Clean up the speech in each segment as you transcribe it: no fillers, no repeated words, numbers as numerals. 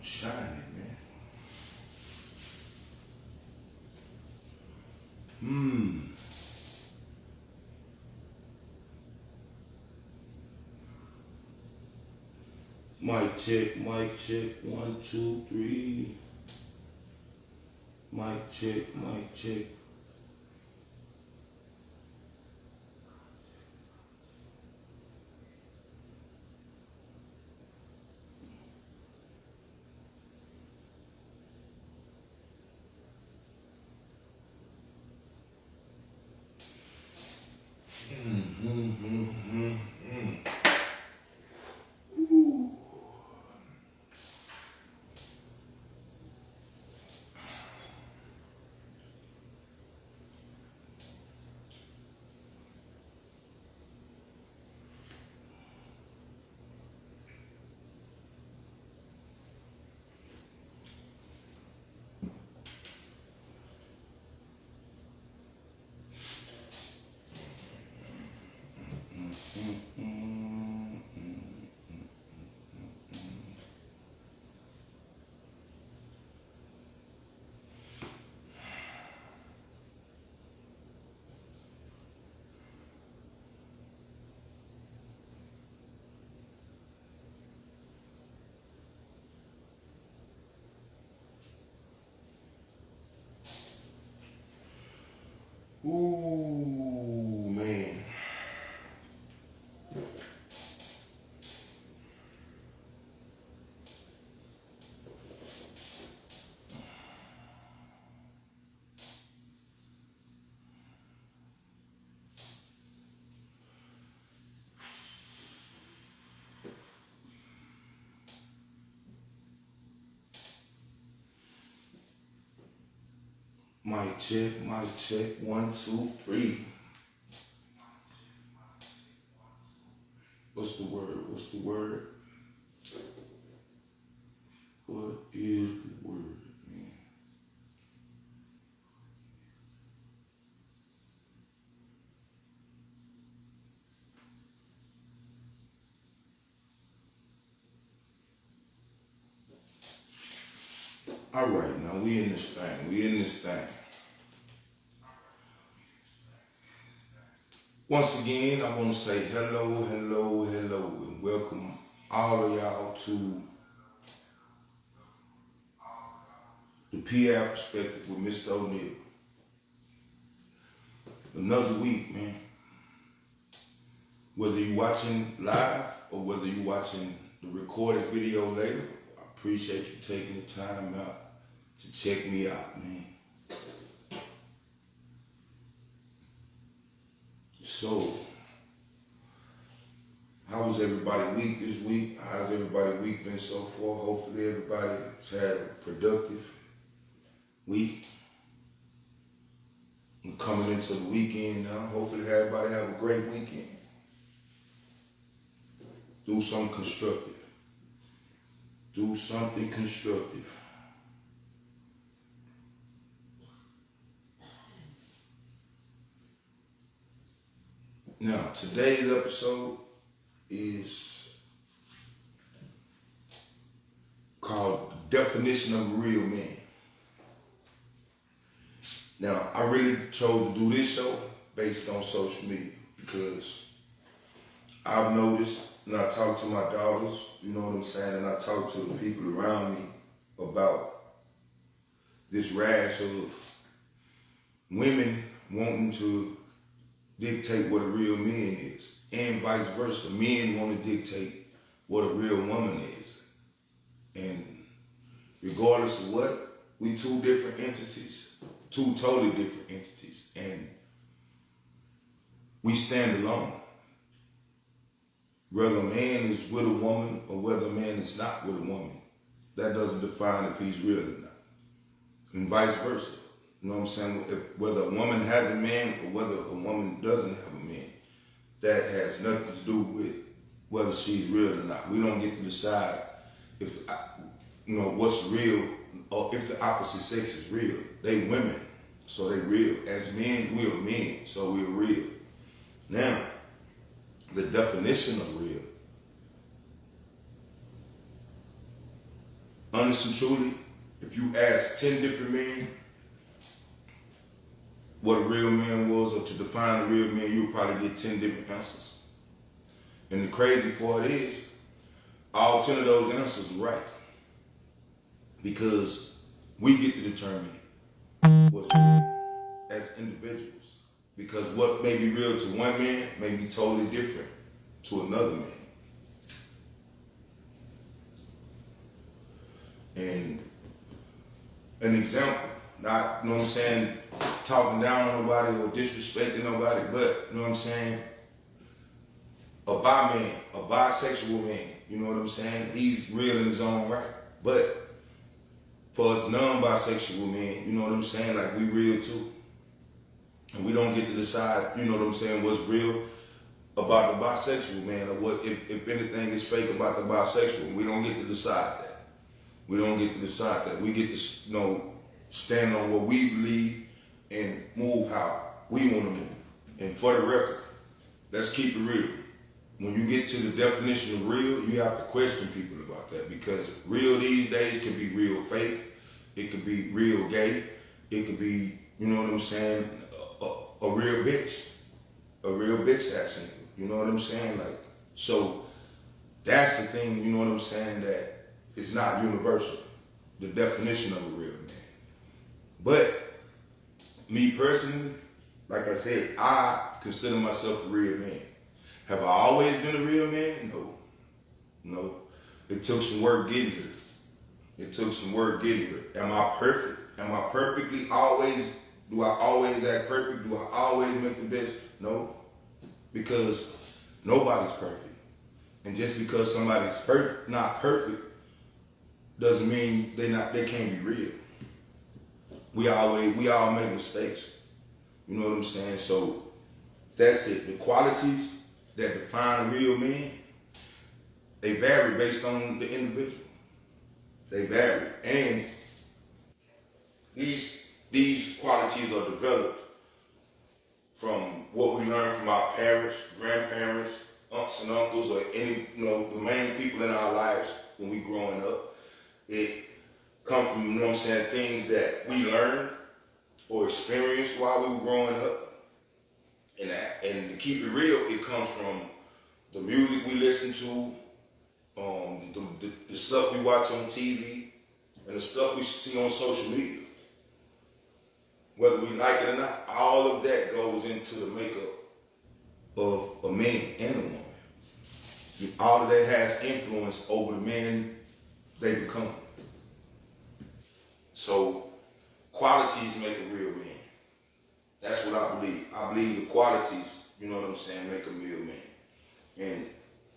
shining, man. Mic check, 1, 2, 3. Mic check, mic check. Ooh, man. Mic check, 1, 2, 3. What's the word? What is the word, man? All right, now we in this thing. Once again, I want to say hello, and welcome all of y'all to the P-Ave Perspective with Mr. O'Neal. Another week, man. Whether you're watching live or whether you're watching the recorded video later, I appreciate you taking the time out to check me out, man. So, how was everybody's week this week? How's everybody's week been so far? Hopefully everybody's had a productive week. I'm coming into the weekend now. Hopefully everybody have a great weekend. Do something constructive. Do something constructive. Now, today's episode is called Definition of a Real Man. Now, I really chose to do this show based on social media because I've noticed, and I talk to my daughters, you know what I'm saying, and I talk to the people around me about this rash of women wanting to dictate what a real man is, and vice versa. Men want to dictate what a real woman is. And regardless of what, we two different entities, two totally different entities, and we stand alone. Whether a man is with a woman or whether a man is not with a woman, that doesn't define if he's real or not. And vice versa. You know what I'm saying? Whether a woman has a man or whether a woman doesn't have a man, that has nothing to do with whether she's real or not. We don't get to decide if, what's real or if the opposite sex is real. They women, so they real. As men, we are men, so we're real. Now, the definition of real. honestly and truly, if you ask 10 different men what a real man was or to define a real man, you'll probably get 10 different answers. And the crazy part is, all 10 of those answers are right. Because we get to determine what's real as individuals. Because what may be real to one man may be totally different to another man. And an example, not, you know what I'm saying, talking down on nobody or disrespecting nobody, but, you know what I'm saying, a bi man, a bisexual man, you know what I'm saying, he's real in his own right. But for us non-bisexual men, you know what I'm saying, like we real too. And we don't get to decide, you know what I'm saying, what's real about the bisexual man or what, if anything is fake about the bisexual. We don't get to decide that. We don't get to decide that. We get to, you know, stand on what we believe and move how we want to move. And for the record, let's keep it real. When you get to the definition of real, you have to question people about that, because real these days can be real fake, it could be real gay, it could be, you know what I'm saying, a real bitch accent, you know what I'm saying? Like, so that's the thing, you know what I'm saying, that it's not universal, the definition of a real man. But me personally, like I said, I consider myself a real man. Have I always been a real man? No. It took some work getting here. Am I perfect? Am I perfectly always, do I always act perfect? Do I always make the best? No. Because nobody's perfect. And just because somebody's not perfect, doesn't mean they can't be real. We all make mistakes. You know what I'm saying? So that's it. The qualities that define a real man, they vary based on the individual. They vary. And these qualities are developed from what we learn from our parents, grandparents, aunts and uncles, or any, you know, the main people in our lives when we growing up. It comes from, you know what I'm saying, things that we learned or experienced while we were growing up. And to keep it real, it comes from the music we listen to, the stuff we watch on TV, and the stuff we see on social media. Whether we like it or not, all of that goes into the makeup of a man and a woman. All of that has influence over the men they become. So qualities make a real man. That's what I believe. I believe the qualities, you know what I'm saying, make a real man. And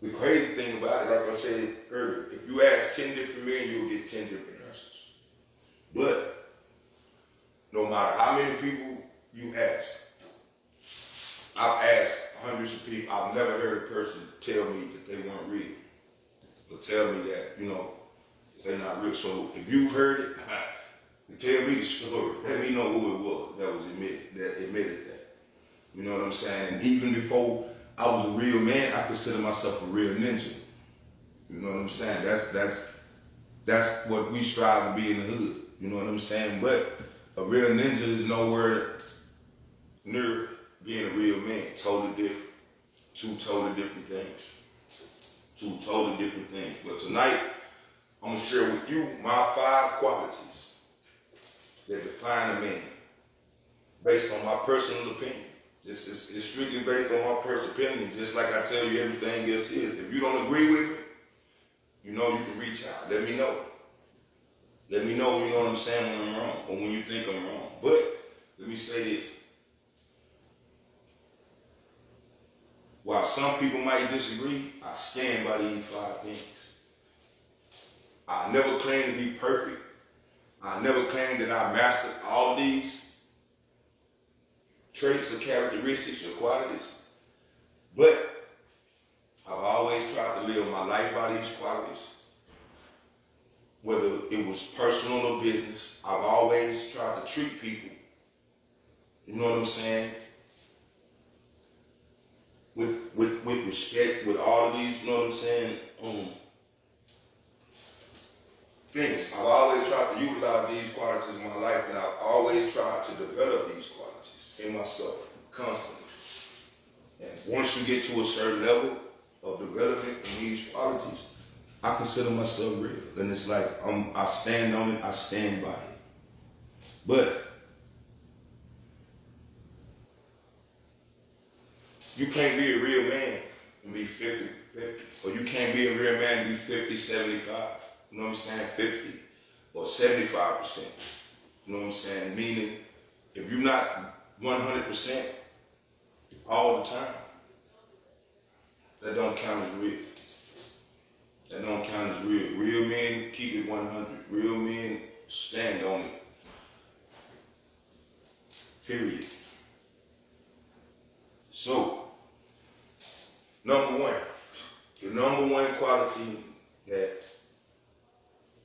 the crazy thing about it, like I said earlier, if you ask 10 different men, you'll get 10 different answers. But no matter how many people you ask, I've asked hundreds of people, I've never heard a person tell me that they weren't real. Or tell me that, you know, they're not real. So if you've heard it, tell me the story. Let me know who it was that admitted that. You know what I'm saying? And even before I was a real man, I consider myself a real ninja. You know what I'm saying? That's what we strive to be in the hood. You know what I'm saying? But a real ninja is nowhere near being a real man. Totally different. Two totally different things. But tonight, I'm going to share with you my 5 qualities that define a man based on my personal opinion. It's strictly based on my personal opinion, just like I tell you everything else is. If you don't agree with me, you know you can reach out. Let me know. Let me know, you know what I'm saying, when I'm wrong, or when you think I'm wrong. But let me say this. While some people might disagree, I stand by these 5 things. I never claim to be perfect. I never claim that I mastered all these traits or characteristics or qualities. But I've always tried to live my life by these qualities. Whether it was personal or business, I've always tried to treat people, you know what I'm saying, with respect, with all of these, you know what I'm saying, things. I've always tried to utilize these qualities in my life, and I've always tried to develop these qualities in myself constantly. And once you get to a certain level of development in these qualities, I consider myself real. And it's like I stand on it, I stand by it. But you can't be a real man and be 50-50. Or you can't be a real man and be 50-75. You know what I'm saying? 50 or 75%. You know what I'm saying? Meaning, if you're not 100% all the time, that don't count as real. That don't count as real. Real men keep it 100. Real men stand on it. Period. So, number one, the number one quality that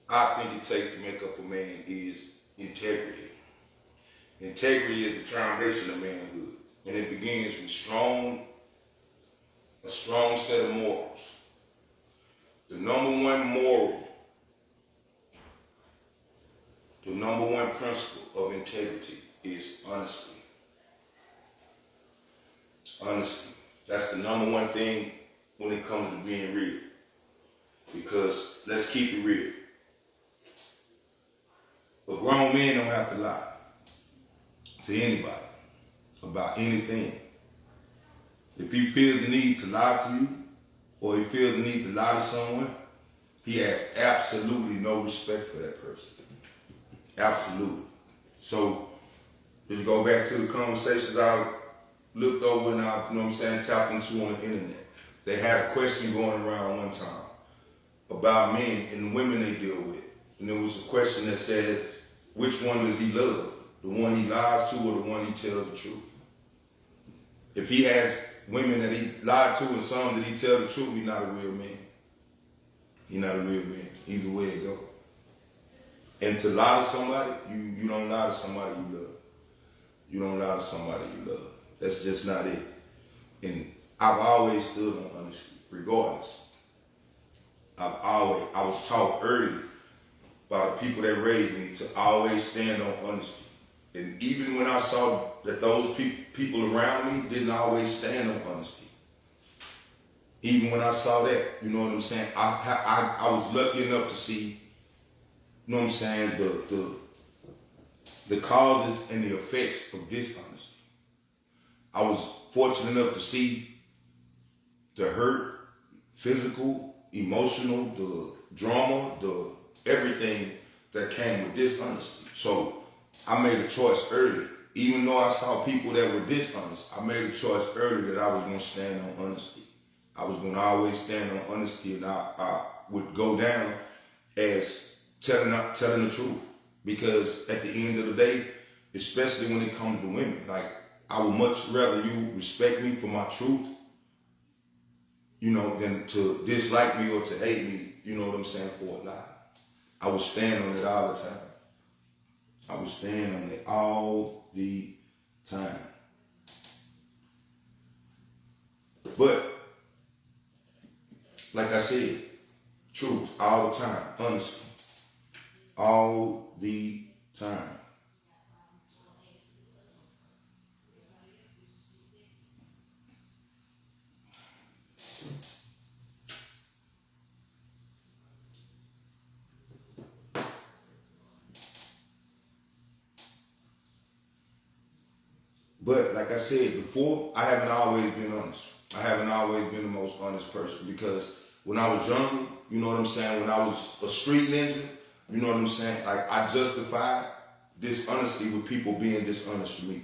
I think it takes to make up a man is integrity. Integrity is the foundation of manhood, and it begins with a strong set of morals. The number one moral, the number one principle of integrity is honesty. Honesty. That's the number one thing when it comes to being real. Because let's keep it real. A grown man don't have to lie to anybody about anything. If he feels the need to lie to you, or he feels the need to lie to someone, he has absolutely no respect for that person. Absolutely. So, just go back to the conversations I looked over and I, you know what I'm saying, tapped into on the internet. They had a question going around one time about men and the women they deal with. And there was a question that says, which one does he love? The one he lies to or the one he tells the truth? If he has women that he lied to and some that he tells the truth, he's not a real man. He's not a real man. Either way it goes. And to lie to somebody, you don't lie to somebody you love. You don't lie to somebody you love. That's just not it. And I've always stood on honesty, regardless. I was taught early by the people that raised me to always stand on honesty. And even when I saw that those people around me didn't always stand on honesty, even when I saw that, you know what I'm saying, I was lucky enough to see, you know what I'm saying, the causes and the effects of dishonesty. I was fortunate enough to see the hurt, physical, emotional, the drama, the everything that came with dishonesty. So I made a choice early. Even though I saw people that were dishonest, I made a choice early that I was going to stand on honesty. I was going to always stand on honesty, and I would go down as telling the truth. Because at the end of the day, especially when it comes to women, like, I would much rather you respect me for my truth, you know, than to dislike me or to hate me, you know what I'm saying, for a lie. I would stand on it all the time. I would stand on it all the time. But, like I said, truth all the time, honesty, all the time. But like I said before, I haven't always been honest. I haven't always been the most honest person, because when I was younger, you know what I'm saying, when I was a street ninja, you know what I'm saying, like, I justified dishonesty with people being dishonest to me.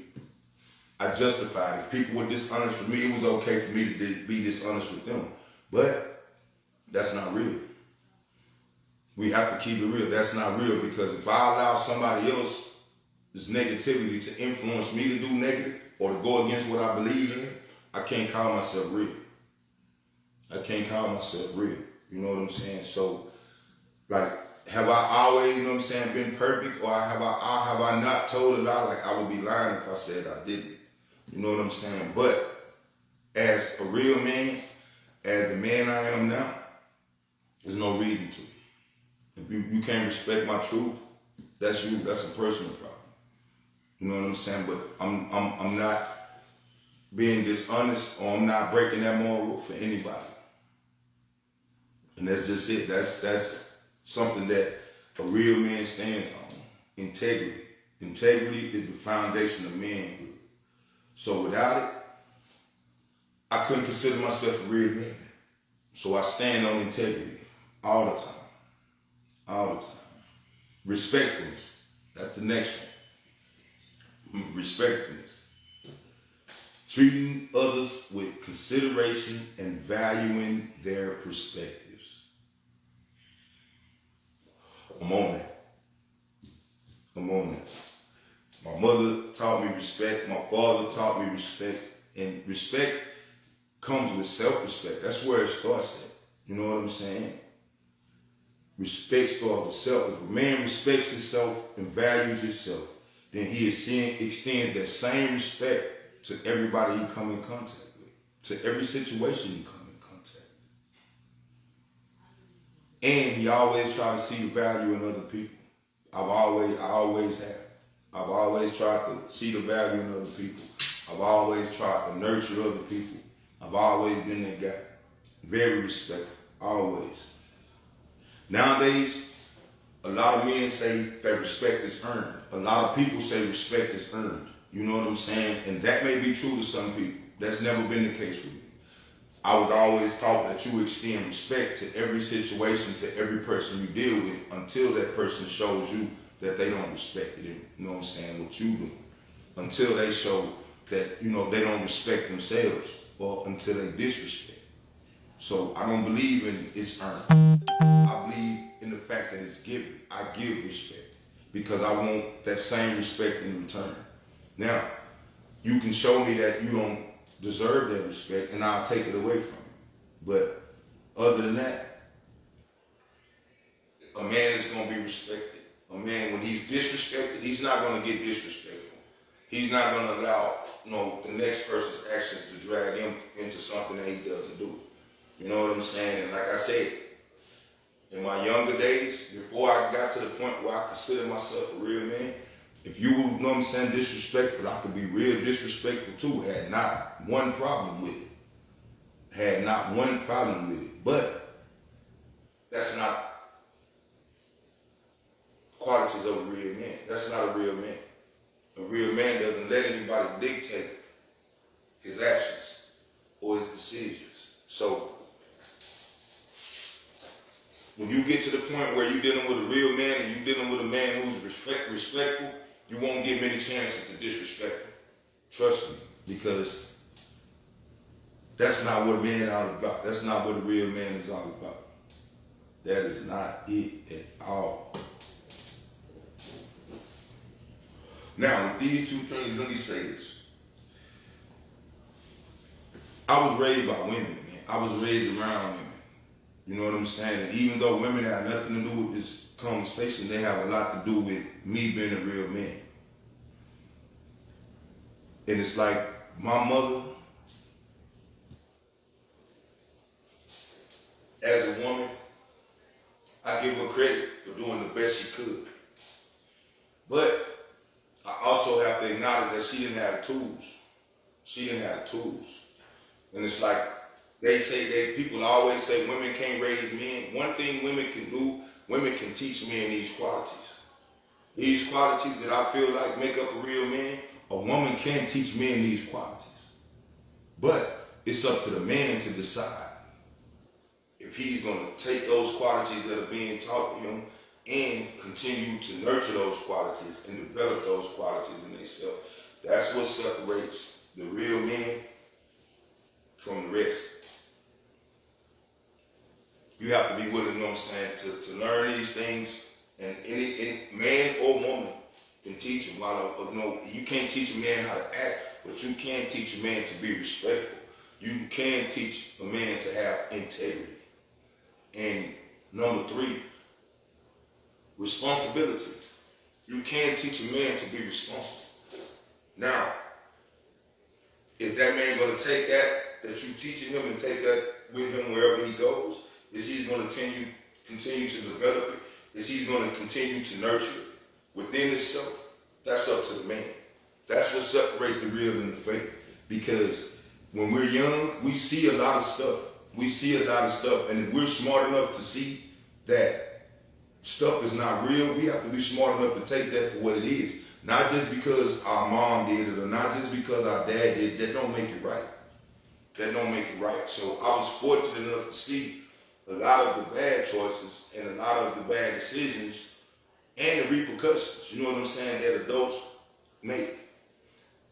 I justified it. If people were dishonest with me, it was okay for me to be dishonest with them. But that's not real. We have to keep it real. That's not real, because if I allow somebody else's negativity to influence me to do negative or to go against what I believe in, I can't call myself real. I can't call myself real. You know what I'm saying? So, like, have I always, you know what I'm saying, been perfect, or have I not told a lie? Like, I would be lying if I said I didn't. You know what I'm saying? But as a real man, as the man I am now, there's no reason to. If you can't respect my truth, that's you. That's a personal problem. You know what I'm saying? But I'm not being dishonest, or I'm not breaking that moral for anybody. And that's just it. That's something that a real man stands on. Integrity. Integrity is the foundation of manhood. So without it, I couldn't consider myself a real man. So I stand on integrity all the time. All the time. Respectfulness. That's the next one. Respectfulness. Treating others with consideration and valuing their perspectives. I'm on that. I'm on that. My mother taught me respect. My father taught me respect. And respect comes with self-respect. That's where it starts at. You know what I'm saying? Respect starts with self. If a man respects himself and values himself, then he extends that same respect to everybody he come in contact with, to every situation he come in contact with. And he always try to see the value in other people. I always have. I've always tried to see the value in other people. I've always tried to nurture other people. I've always been that guy. Very respectful, always. Nowadays, a lot of men say that respect is earned. A lot of people say respect is earned. You know what I'm saying? And that may be true to some people. That's never been the case with me. I was always taught that you extend respect to every situation, to every person you deal with, until that person shows you that they don't respect it. You know what I'm saying? What you do. Until they show that, you know, they don't respect themselves, or until they disrespect. So I don't believe in it's earned. I believe in the fact that it's given. I give respect because I want that same respect in return. Now, you can show me that you don't deserve that respect, and I'll take it away from you. But other than that, a man is going to be respected. A man, when he's disrespected, he's not going to get disrespectful. He's not going to allow, you know, the next person's actions to drag him into something that he doesn't do. You know what I'm saying? And like I said, in my younger days, before I got to the point where I considered myself a real man, if you, know what I'm saying, disrespectful, I could be real disrespectful too. Had not one problem with it. Had not one problem with it. But that's not qualities of a real man. That's not a real man. A real man doesn't let anybody dictate his actions or his decisions. So when you get to the point where you're dealing with a real man and you're dealing with a man who's respectful, you won't get many chances to disrespect him. Trust me, because that's not what men are all about. That's not what a real man is all about. That is not it at all. Now, with these two things, let me say this. I was raised by women, man. I was raised around women. You know what I'm saying? And even though women have nothing to do with this conversation, they have a lot to do with me being a real man. And it's like my mother, as a woman, I give her credit for doing the best she could. But I also have to acknowledge that she didn't have the tools. She didn't have the tools. And it's like, people always say women can't raise men. One thing women can do, women can teach men these qualities. These qualities that I feel like make up a real man, a woman can teach men these qualities. But it's up to the man to decide if he's going to take those qualities that are being taught to him and continue to nurture those qualities and develop those qualities in himself. That's what separates the real man from the rest. You have to be willing, you know what I'm saying, to learn these things, and any man or woman can teach them. You can't teach a man how to act, but you can teach a man to be respectful. You can teach a man to have integrity. And number 3, responsibility. You can teach a man to be responsible. Now, is that man going to take that you're teaching him and take that with him wherever he goes? Is he going to continue to develop it is he's going to continue to nurture within himself? That's up to the man. That's what separates the real and the fake. Because when we're young, we see a lot of stuff. We see a lot of stuff. And if we're smart enough to see that stuff is not real, we have to be smart enough to take that for what it is. Not just because our mom did it or not just because our dad did it. That don't make it right. That don't make it right. So I was fortunate enough to see a lot of the bad choices and a lot of the bad decisions and the repercussions, you know what I'm saying, that adults make.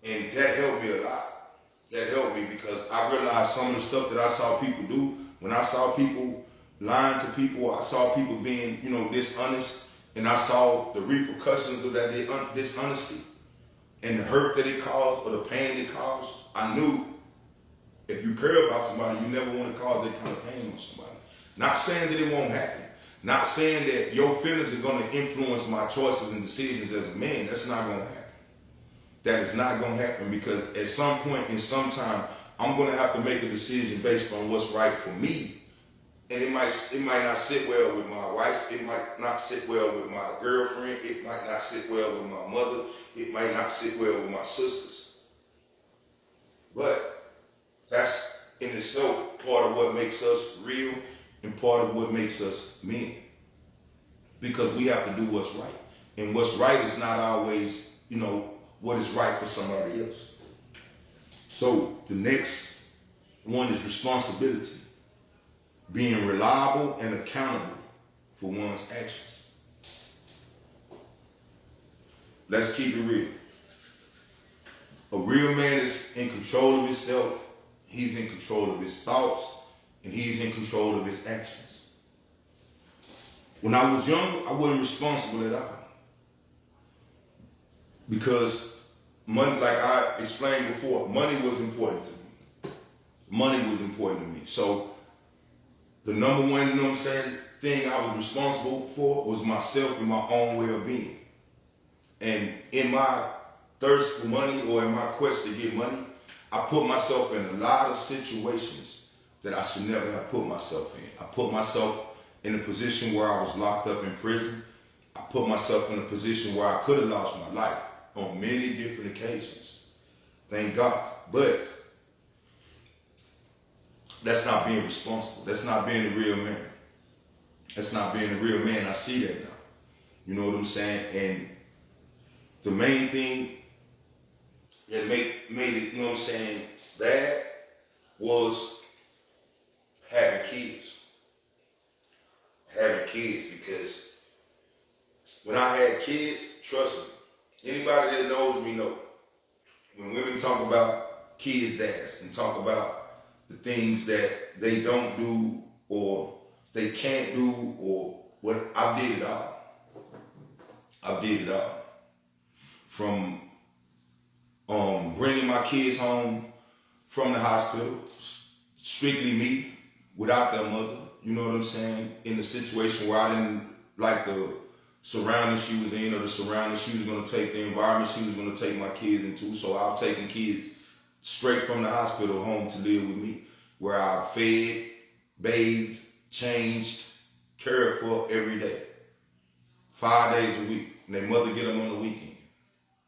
And that helped me a lot. That helped me because I realized some of the stuff that I saw people do. When I saw people lying to people, I saw people being, dishonest, and I saw the repercussions of that dishonesty and the hurt that it caused or the pain it caused. I knew if you care about somebody, you never want to cause that kind of pain on somebody. Not saying that it won't happen. Not saying that your feelings are going to influence my choices and decisions as a man. That's not going to happen. That is not going to happen because at some point in some time, I'm going to have to make a decision based on what's right for me. And it might not sit well with my wife. It might not sit well with my girlfriend. It might not sit well with my mother. It might not sit well with my sisters. But that's in itself part of what makes us real and part of what makes us men. Because we have to do what's right. And what's right is not always, what is right for somebody else. So the next one is responsibility. Being reliable and accountable for one's actions. Let's keep it real. A real man is in control of himself. He's in control of his thoughts. And he's in control of his actions. When I was young, I wasn't responsible at all. Because money, like I explained before, money was important to me. Money was important to me. So the number one, thing I was responsible for was myself and my own well-being. And in my thirst for money or in my quest to get money, I put myself in a lot of situations that I should never have put myself in. I put myself in a position where I was locked up in prison. I put myself in a position where I could have lost my life on many different occasions. Thank God. But that's not being responsible. That's not being a real man. That's not being a real man. I see that now. You know what I'm saying? And the main thing that made it, bad was having kids. Having kids, because when I had kids, trust me, anybody that knows me know, when women talk about kids' dads and talk about the things that they don't do or they can't do or what, I did it all. I did it all. From bringing my kids home from the hospital, strictly me, without their mother, you know what I'm saying, in a situation where I didn't like the surroundings she was in or the surroundings she was going to take, the environment she was going to take my kids into. So I was taking kids straight from the hospital home to live with me, where I fed, bathed, changed, cared for every day. 5 days a week. And their mother get them on the weekend.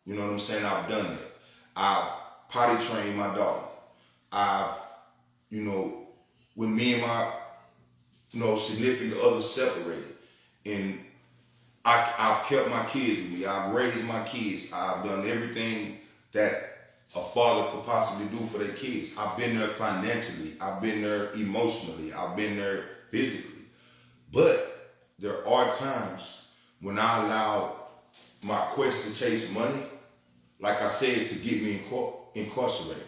You know what I'm saying? I've done that. I've potty trained my daughter. I've, when me and my, significant other separated, and I've kept my kids with me. I've raised my kids. I've done everything that a father could possibly do for their kids. I've been there financially. I've been there emotionally. I've been there physically. But there are times when I allow my quest to chase money, like I said, to get me incarcerated,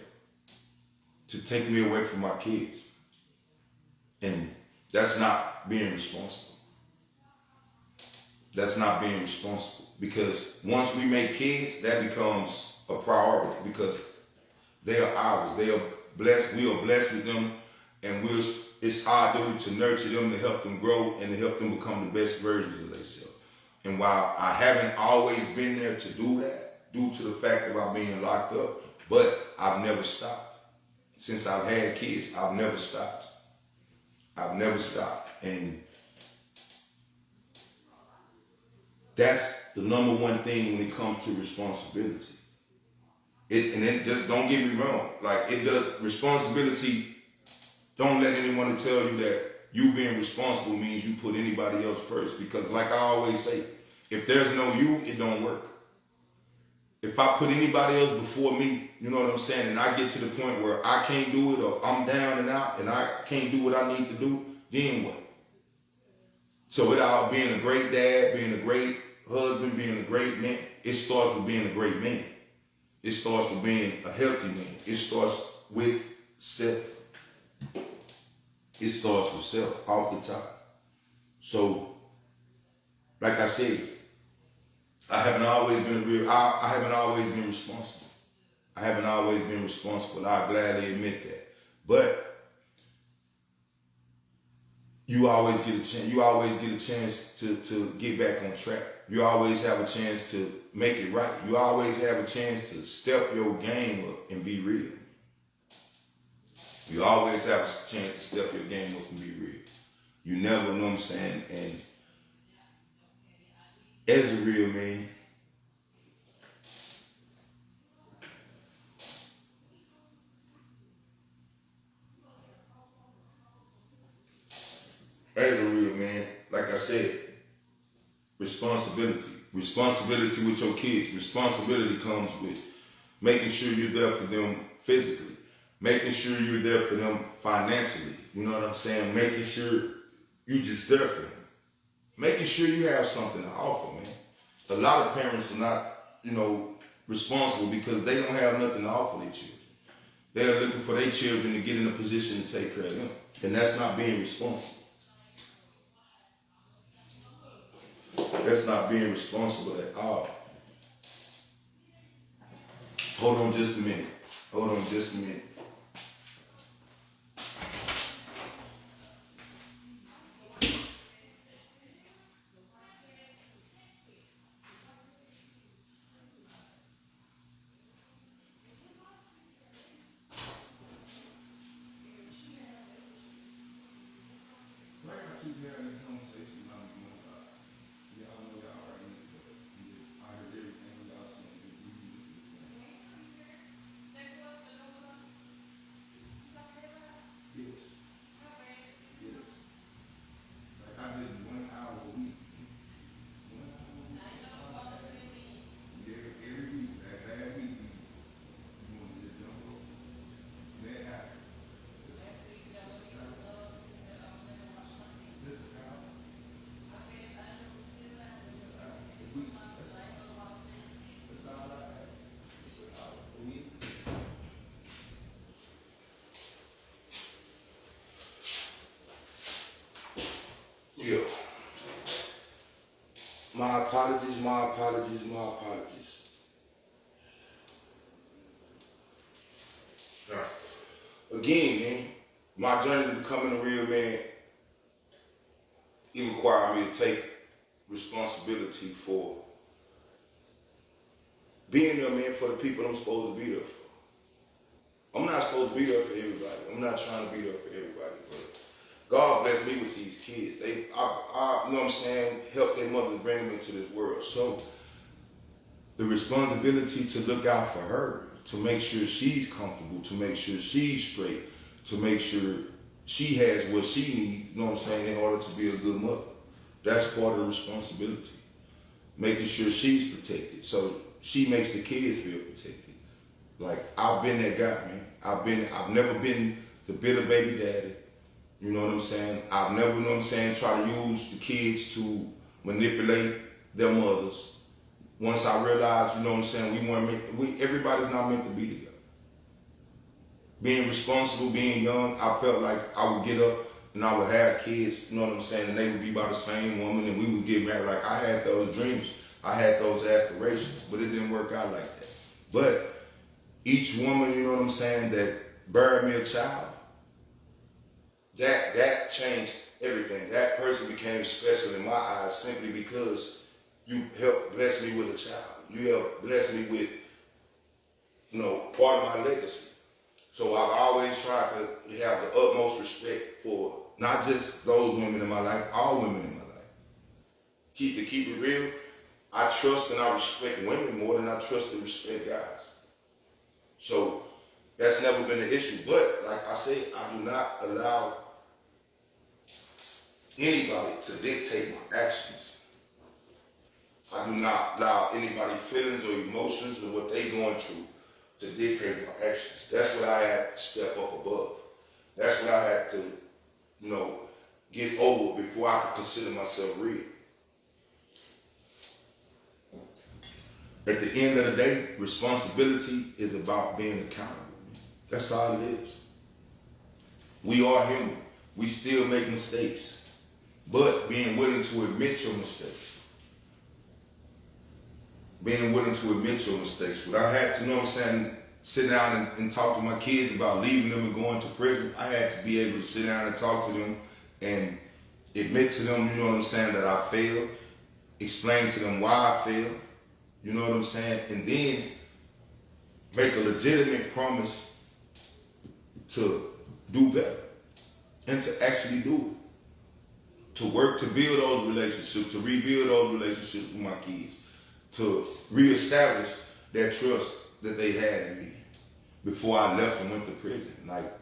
to take me away from my kids. And that's not being responsible. That's not being responsible. Because once we make kids, that becomes a priority because they are ours. They are blessed. We are blessed with them. And it's our duty to nurture them, to help them grow, and to help them become the best versions of themselves. And while I haven't always been there to do that, due to the fact of our being locked up, but I've never stopped. Since I've had kids, I've never stopped. I've never stopped. And That's the number one thing when it comes to responsibility. And then just don't get me wrong. Like it does responsibility. Don't let anyone tell you that you being responsible means you put anybody else first. Because like I always say, if there's no you, it don't work. If I put anybody else before me, you know what I'm saying, and I get to the point where I can't do it or I'm down and out and I can't do what I need to do, then what? So without being a great dad, being a great husband, being a great man, it starts with being a great man. It starts with being a healthy man. It starts with self. It starts with self off the top. So, like I said, I haven't always been I haven't always been responsible. I haven't always been responsible. I gladly admit that. But you always get a chance. You always get a chance to get back on track. You always have a chance to make it right. You always have a chance to step your game up and be real. You always have a chance to step your game up and be real. You never know what I'm saying. And as a real man, like I said, responsibility. Responsibility with your kids. Responsibility comes with making sure you're there for them physically. Making sure you're there for them financially. You know what I'm saying? Making sure you're just there for them. Making sure you have something to offer, man. A lot of parents are not, responsible because they don't have nothing to offer their children. They're looking for their children to get in a position to take care of them. And that's not being responsible. That's not being responsible at all. Hold on just a minute. Yeah. My apologies. Right. Again, man, my journey to becoming a real man, it required me to take responsibility for being there, man, for the people I'm supposed to be there for. I'm not supposed to be there for everybody. I'm not trying to be there for everybody, but God blessed me with these kids. I you know what I'm saying, help their mother bring them into this world. So the responsibility to look out for her, to make sure she's comfortable, to make sure she's straight, to make sure she has what she needs, you know what I'm saying, in order to be a good mother. That's part of the responsibility. Making sure she's protected, so she makes the kids feel protected. Like, I've been that guy, man. I've never been the bitter baby daddy. You know what I'm saying? I've never, you know what I'm saying, try to use the kids to manipulate their mothers. Once I realized, you know what I'm saying, everybody's not meant to be together. Being responsible, being young, I felt like I would get up and I would have kids, you know what I'm saying, and they would be by the same woman and we would get married. Like, I had those dreams, I had those aspirations, but it didn't work out like that. But each woman, you know what I'm saying, that buried me a child, that changed everything. That person became special in my eyes simply because you helped bless me with a child. You helped bless me with, part of my legacy. So I've always tried to have the utmost respect for not just those women in my life, all women in my life. Keep it real. I trust and I respect women more than I trust and respect guys. So that's never been an issue. But like I said, I do not allow anybody to dictate my actions. I do not allow anybody's feelings or emotions or what they going through to dictate my actions. That's what I had to step up above. That's what I had to, get over before I could consider myself real. At the end of the day, responsibility is about being accountable. That's all it is. We are human. We still make mistakes. But being willing to admit your mistakes. Being willing to admit your mistakes. When I had to, sit down and talk to my kids about leaving them and going to prison, I had to be able to sit down and talk to them and admit to them, that I failed. Explain to them why I failed. And then make a legitimate promise to do better and to actually do it. To work to build those relationships, to rebuild those relationships with my kids, to reestablish that trust that they had in me before I left and went to prison. Like,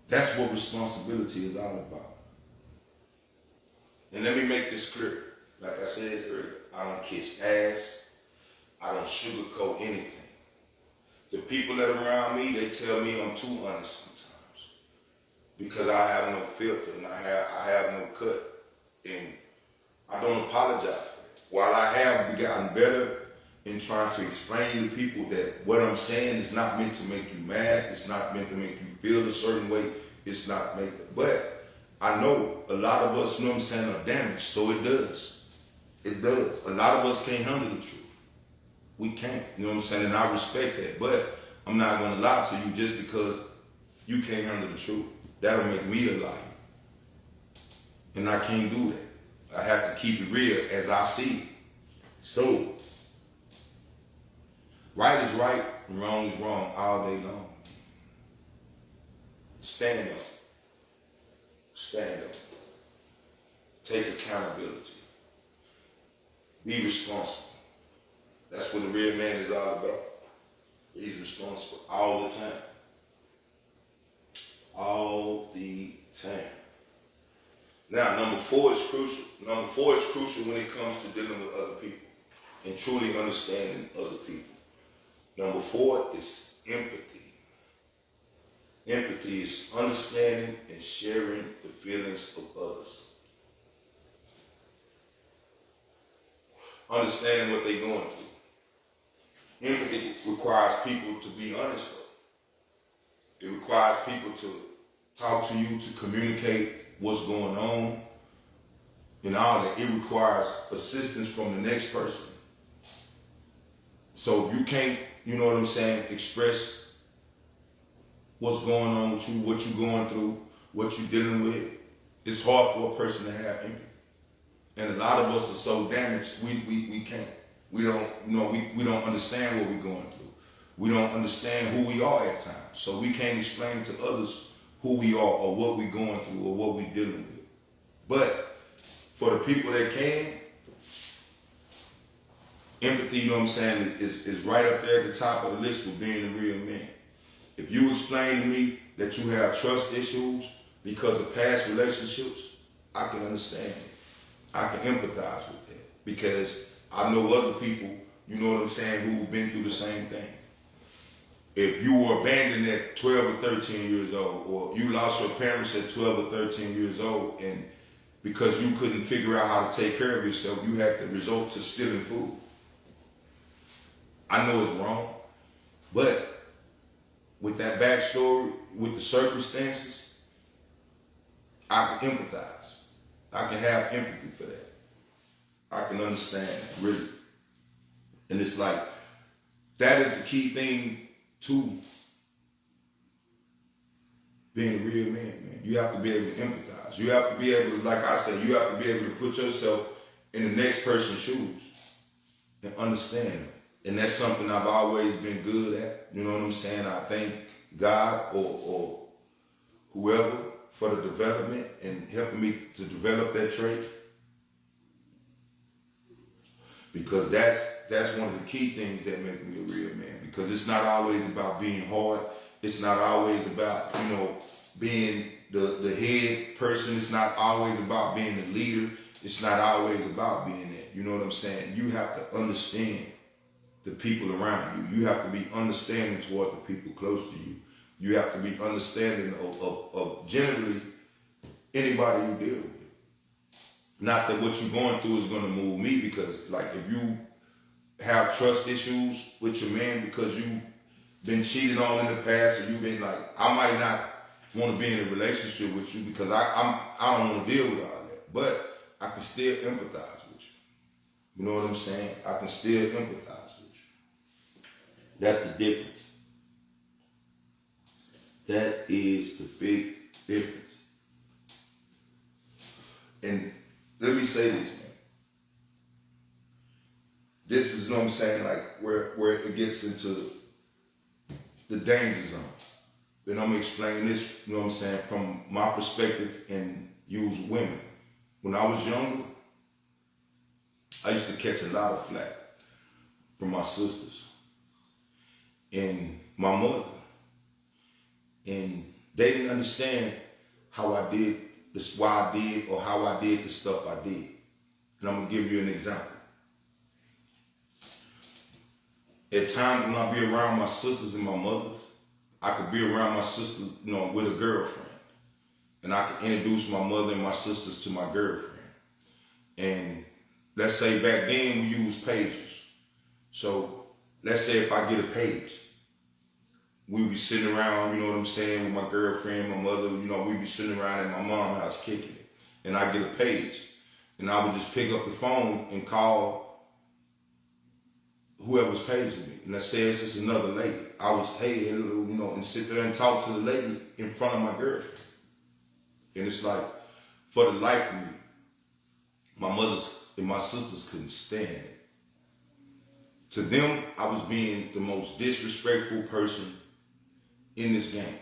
that's what responsibility is all about. And let me make this clear. Like I said earlier, I don't kiss ass. I don't sugarcoat anything. The people that are around me, they tell me I'm too honest sometimes because I have no filter and I have no cut, and I don't apologize for that. While I have gotten better in trying to explain to people that what I'm saying is not meant to make you mad, it's not meant to make you feel a certain way, it's not meant to, but I know a lot of us, are damaged, so it does. It does. A lot of us can't handle the truth. We can't, and I respect that, but I'm not going to lie to you just because you can't handle the truth. That'll make me a liar. And I can't do that. I have to keep it real as I see it. So, right is right and wrong is wrong all day long. Stand up. Stand up. Take accountability. Be responsible. That's what the real man is all about. He's responsible all the time. All the time. Now, number 4 is crucial. Number 4 is crucial when it comes to dealing with other people and truly understanding other people. Number 4 is empathy. Empathy is understanding and sharing the feelings of others. Understanding what they're going through. Empathy requires people to be honest. It requires people to talk to you, to communicate what's going on, and all that. It requires assistance from the next person. So if you can't, express what's going on with you, what you're going through, what you're dealing with, it's hard for a person to have empathy. And a lot of us are so damaged, we can't. We don't understand what we're going through. We don't understand who we are at times. So we can't explain to others who we are or what we're going through or what we're dealing with. But for the people that can, empathy, is right up there at the top of the list with being a real man. If you explain to me that you have trust issues because of past relationships, I can understand it. I can empathize with that because I know other people, who've been through the same thing. If you were abandoned at 12 or 13 years old, or you lost your parents at 12 or 13 years old, and because you couldn't figure out how to take care of yourself, you had to resort to stealing food. I know it's wrong, but with that backstory, with the circumstances, I can empathize. I can have empathy for that. I can understand that, really. And it's like, that is the key thing to being a real man. You have to be able to empathize. You have to be able to, like I said, you have to be able to put yourself in the next person's shoes and understand them. And that's something I've always been good at. I thank God or whoever for the development and helping me to develop that trait. Because that's one of the key things that make me a real man. Because it's not always about being hard. It's not always about, being the head person. It's not always about being the leader. It's not always about being that. You know what I'm saying? You have to understand the people around you. You have to be understanding toward the people close to you. You have to be understanding of generally anybody you deal with. Not that what you're going through is going to move me, because like if you have trust issues with your man because you've been cheated on in the past, or you've been like, I might not want to be in a relationship with you because I don't want to deal with all that, but I can still empathize with you. You know what I'm saying? I can still empathize with you. That's the difference. That is the big difference. And let me say this, man. This is, what I'm saying, like where it gets into the danger zone. Then I'm gonna explain this, what I'm saying, from my perspective and use women. When I was younger, I used to catch a lot of flack from my sisters and my mother. And they didn't understand how I did this, why I did, or how I did the stuff I did. And I'm gonna give you an example. At times when I be around my sisters and my mothers, I could be around my sisters, with a girlfriend. And I could introduce my mother and my sisters to my girlfriend. And let's say back then we used pages. So let's say if I get a page, we be sitting around, you know what I'm saying, with my girlfriend, my mother, we be sitting around at my mom's house kicking it. And I get a page. And I would just pick up the phone and call whoever's paging me. And let's say it's just another lady. I was, hey, hello, and sit there and talk to the lady in front of my girlfriend. And it's like, for the life of me, my mothers and my sisters couldn't stand it. To them, I was being the most disrespectful person in this game.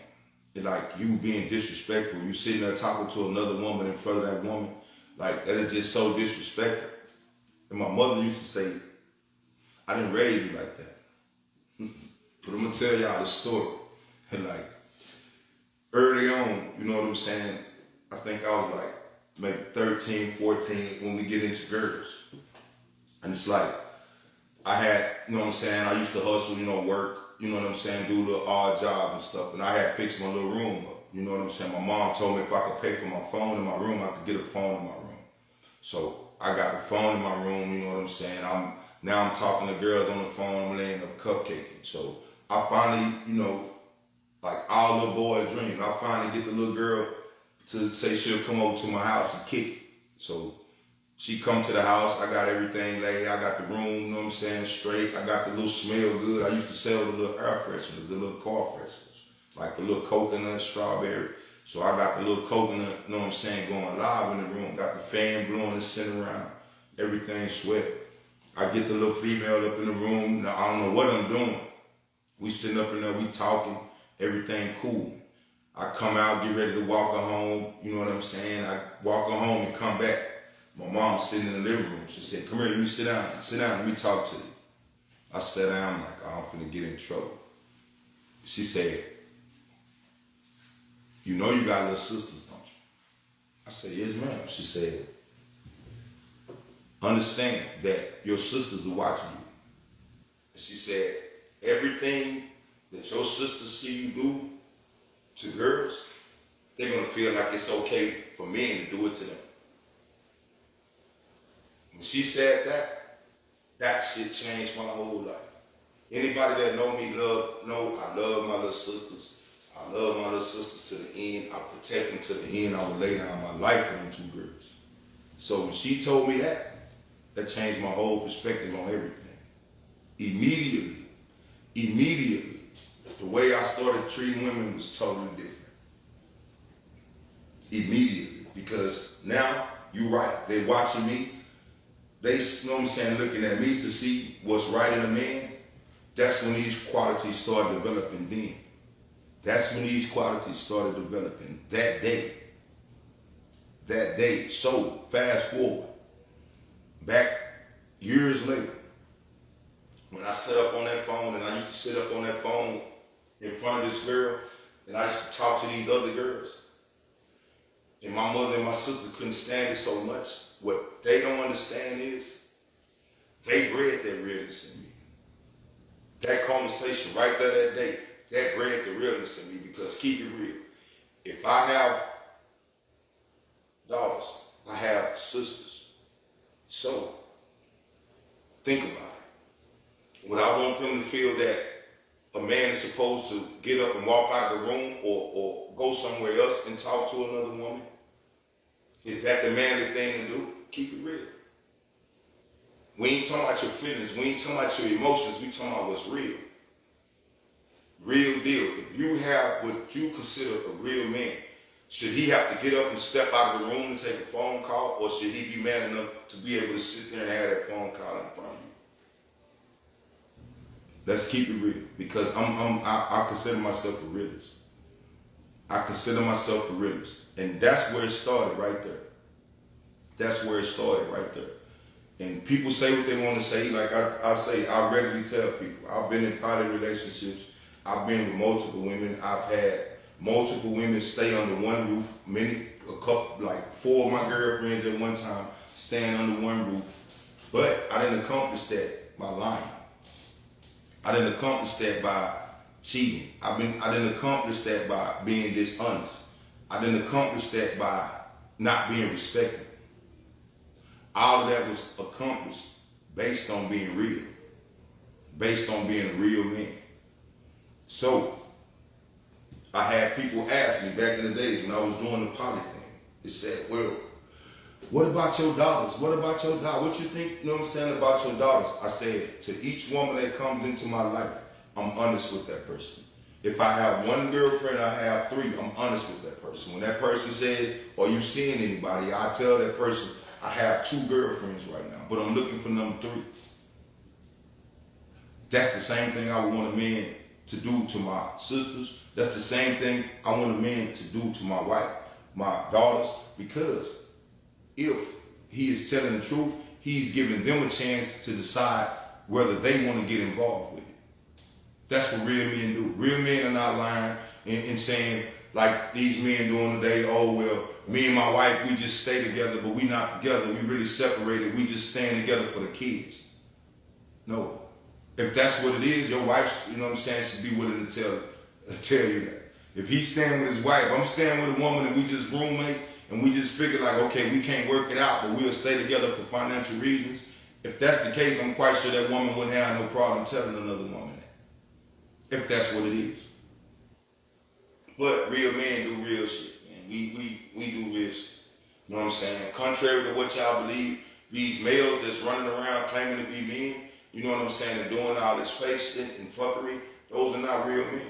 And like, you being disrespectful, you sitting there talking to another woman in front of that woman, like, that is just so disrespectful. And my mother used to say, I didn't raise you like that. But I'm gonna tell y'all the story. And like, early on, you know what I'm saying, I think I was like maybe 13, 14 when we get into girls. And it's like, I had, you know what I'm saying, I used to hustle, work, you know what I'm saying, do a little odd job and stuff. And I had fixed my little room up, you know what I'm saying. My mom told me if I could pay for my phone in my room, I could get a phone in my room. So I got the phone in my room, you know what I'm saying. Now I'm talking to girls on the phone, I'm laying up cupcaking. So I finally, like all little boy dreams, I finally get the little girl to say she'll come over to my house and kick it. So she come to the house, I got everything laid, I got the room, you know what I'm saying, straight. I got the little smell good. I used to sell the little air fresheners, the little car fresheners, like the little coconut, strawberry. So I got the little coconut, you know what I'm saying, going live in the room. Got the fan blowing and sitting around, everything sweat. I get the little female up in the room. Now, I don't know what I'm doing. We sitting up in there, we talking, everything cool. I come out, get ready to walk her home, you know what I'm saying? I walk her home and come back. My mom's sitting in the living room. She said, come here, let me sit down, let me talk to you. I sat down, I'm like, oh, I'm finna get in trouble. She said, you know you got little sisters, don't you? I said, yes, ma'am. She said, understand that your sisters are watching you. She said, everything that your sisters see you do to girls, they're going to feel like it's okay for men to do it to them. When she said that shit changed my whole life. Anybody that know me know I love my little sisters. I love my little sisters to the end. I protect them to the end. I would lay down my life for them two girls. So when she told me that changed my whole perspective on everything. Immediately, the way I started treating women was totally different. Immediately, because now, you're right, they're watching me. They, you know what I'm saying, looking at me to see what's right in a man. That's when these qualities start developing then. That's when these qualities started developing that day. So, fast forward. Back, years later, when I sat up on that phone, and I used to sit up on that phone in front of this girl, and I used to talk to these other girls, and my mother and my sister couldn't stand it so much. What they don't understand is they bred that realness in me. That conversation right there that day, that bred the realness in me, because keep it real. If I have daughters, I have sisters. So, think about it. Would I want them to feel that a man is supposed to get up and walk out of the room or go somewhere else and talk to another woman? Is that the manly thing to do? Keep it real. We ain't talking about your feelings. We ain't talking about your emotions. We talking about what's real. Real deal. If you have what you consider a real man, should he have to get up and step out of the room and take a phone call, or should he be man enough to be able to sit there and have that phone call in front of you? Let's keep it real, because I consider myself a realist. I consider myself a realist, and that's where it started right there. That's where it started right there. And people say what they want to say. Like I say, I regularly tell people, I've been in poly relationships. I've been with multiple women. I've had multiple women stay under one roof. Like 4 of my girlfriends at one time staying under one roof. But I didn't accomplish that by lying. I didn't accomplish that by cheating. I didn't accomplish that by being dishonest. I didn't accomplish that by not being respected. All of that was accomplished based on being real, based on being a real man. So, I had people ask me back in the days when I was doing the poly thing. They said, well, what about your daughters? What about your daughters? What you think, you know what I'm saying, about your daughters? I said, to each woman that comes into my life, I'm honest with that person. If I have 1 girlfriend, I have 3, I'm honest with that person. When that person says, are you seeing anybody? I tell that person, I have 2 girlfriends right now, but I'm looking for number 3. That's the same thing I would want a man to do to my sisters. That's the same thing I want a man to do to my wife, my daughters, because if he is telling the truth, he's giving them a chance to decide whether they want to get involved with it. That's what real men do. Real men are not lying and saying, like these men doing today, oh, well, me and my wife, we just stay together, but we not together. We really separated. We just staying together for the kids. No. If that's what it is, your wife, you know what I'm saying, should be willing to tell you that. If he's staying with his wife, I'm staying with a woman and we just roommates, and we just figure like, okay, we can't work it out, but we'll stay together for financial reasons. If that's the case, I'm quite sure that woman wouldn't have no problem telling another woman that. If that's what it is. But real men do real shit, man. We do real shit. You know what I'm saying? Contrary to what y'all believe, these males that's running around claiming to be men, you know what I'm saying, and doing all this fake shit and fuckery, those are not real men.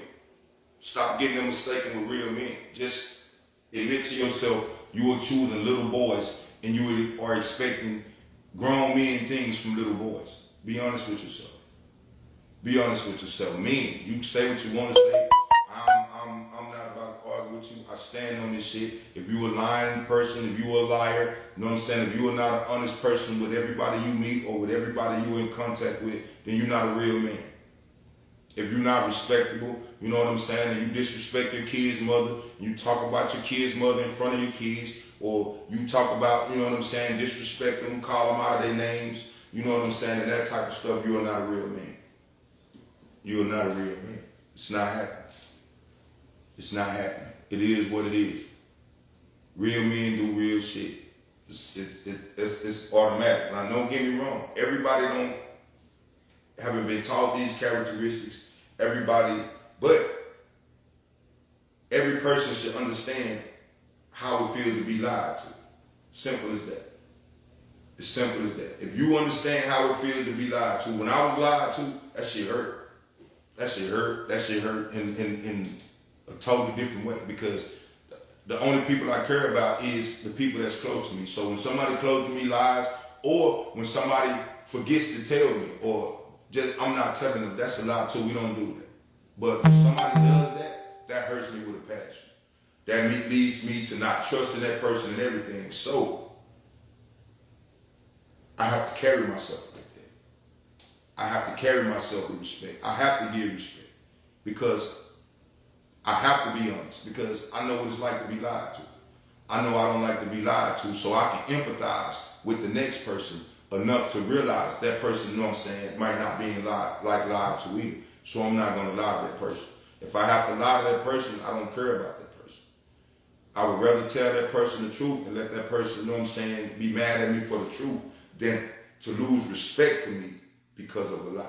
Stop getting them mistaken with real men. Just admit to yourself you are choosing little boys and you are expecting grown men things from little boys. Be honest with yourself. Be honest with yourself. Men, you say what you want to say. I'm not about to argue with you. I stand on this shit. If you a lying person, if you a liar, you know what I'm saying? If you are not an honest person with everybody you meet or with everybody you in contact with, then you're not a real man. If you're not respectable, you know what I'm saying, and you disrespect your kid's mother, you talk about your kid's mother in front of your kids, or you talk about, you know what I'm saying, disrespect them, call them out of their names, you know what I'm saying, and that type of stuff, you are not a real man. You are not a real man. It's not happening. It's not happening. It is what it is. Real men do real shit. It's automatic. Now, don't get me wrong. Everybody haven't been taught these characteristics. Everybody, but every person should understand how it feels to be lied to. Simple as that. As simple as that. If you understand how it feels to be lied to, when I was lied to, that shit hurt. That shit hurt. That shit hurt in a totally different way, because the only people I care about is the people that's close to me. So when somebody close to me lies, or when somebody forgets to tell me, or just I'm not telling them, that's a lie too. We don't do that. But when somebody does that, that hurts me with a passion. That leads me to not trusting that person and everything. So I have to carry myself like that. I have to carry myself with respect. I have to give respect because I have to be honest because I know what it's like to be lied to. I know I don't like to be lied to, so I can empathize with the next person enough to realize that person, you know what I'm saying, might not be lied to either. So I'm not going to lie to that person. If I have to lie to that person, I don't care about that person. I would rather tell that person the truth and let that person, you know what I'm saying, be mad at me for the truth than to lose respect for me because of a lie.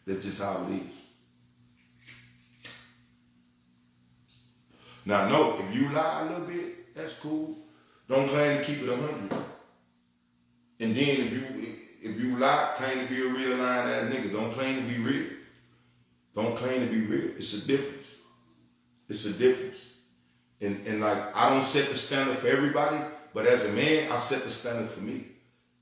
That's just how it is. Now, no, if you lie a little bit, that's cool. Don't claim to keep it 100. And then if you lie, claim to be a real lying ass nigga. Don't claim to be real. Don't claim to be real. It's a difference. It's a difference. And like, I don't set the standard for everybody, but as a man, I set the standard for me.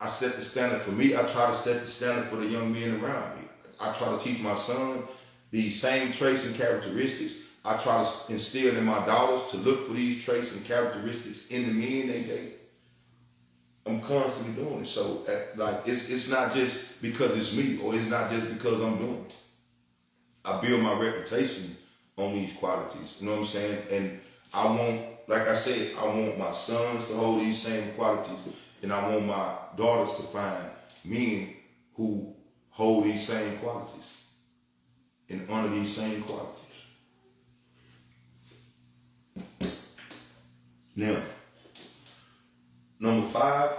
I set the standard for me. I try to set the standard for the young men around me. I try to teach my son these same traits and characteristics. I try to instill in my daughters to look for these traits and characteristics in the men they date. I'm constantly doing it. So, like, it's not just because it's me, or it's not just because I'm doing it. I build my reputation on these qualities. You know what I'm saying? And I want, like I said, I want my sons to hold these same qualities, and I want my daughters to find men who hold these same qualities and honor these same qualities. Now, number 5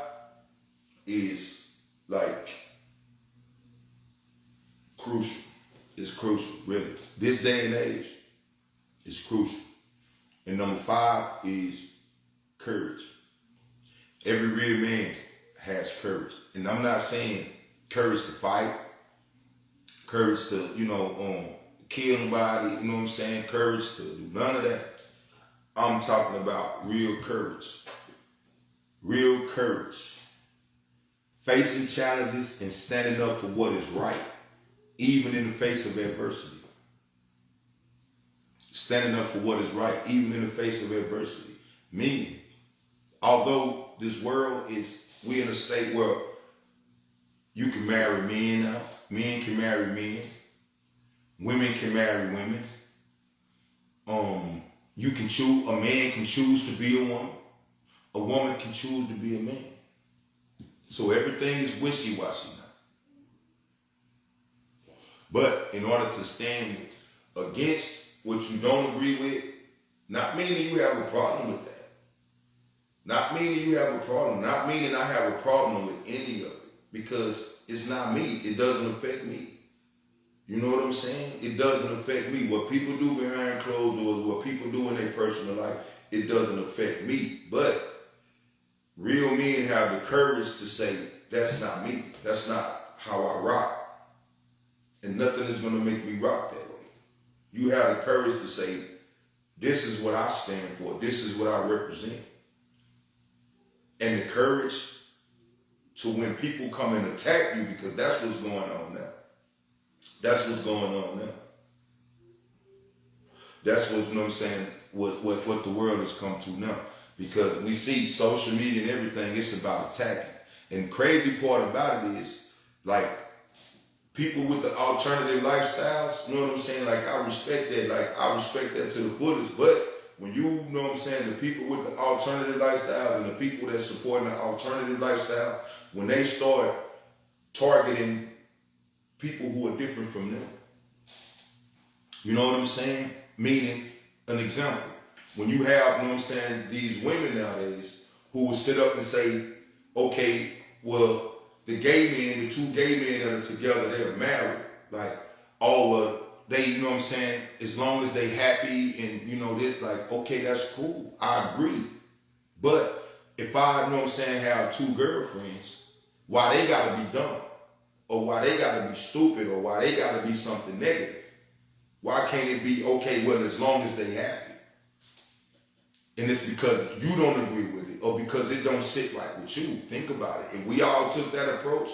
is like crucial. It's crucial, really. This day and age is crucial. And number 5 is courage. Every real man has courage. And I'm not saying courage to fight, courage to, kill nobody, you know what I'm saying? Courage to do none of that. I'm talking about real courage. Real courage. Facing challenges and standing up for what is right, even in the face of adversity. Standing up for what is right, even in the face of adversity. Meaning, although this world is, we're in a state where you can marry men now, men can marry men, women can marry women. You can choose, a man can choose to be a woman can choose to be a man. So everything is wishy-washy now. But in order to stand against what you don't agree with, not meaning you have a problem with that. Not meaning you have a problem. Not meaning I have a problem with any of it. Because it's not me. It doesn't affect me. You know what I'm saying? It doesn't affect me. What people do behind closed doors, what people do in their personal life, it doesn't affect me. But real men have the courage to say, that's not me. That's not how I rock. And nothing is going to make me rock that way. You have the courage to say, this is what I stand for. This is what I represent. And the courage to when people come and attack you, because that's what's going on now. That's what's going on now. That's what, you know what I'm saying, what the world has come to now. Because we see social media and everything, it's about attacking. And crazy part about it is, like, people with the alternative lifestyles, you know what I'm saying? Like, I respect that. Like, I respect that to the fullest. But when you know what I'm saying, the people with the alternative lifestyles and the people that supporting the alternative lifestyle, when they start targeting people who are different from them, you know what I'm saying? Meaning, an example, when you have, you know what I'm saying, these women nowadays who will sit up and say, okay, well, the gay men, the 2 gay men that are together, they're married. Like, oh, well, they, you know what I'm saying, as long as they happy and, you know, this, like, okay, that's cool. I agree. But if I, you know what I'm saying, have 2 girlfriends, why they gotta be dumb? Or why they gotta be stupid? Or why they gotta be something negative? Why can't it be, okay, well, as long as they happy? And it's because you don't agree with it, or because it don't sit right with you. Think about it. If we all took that approach,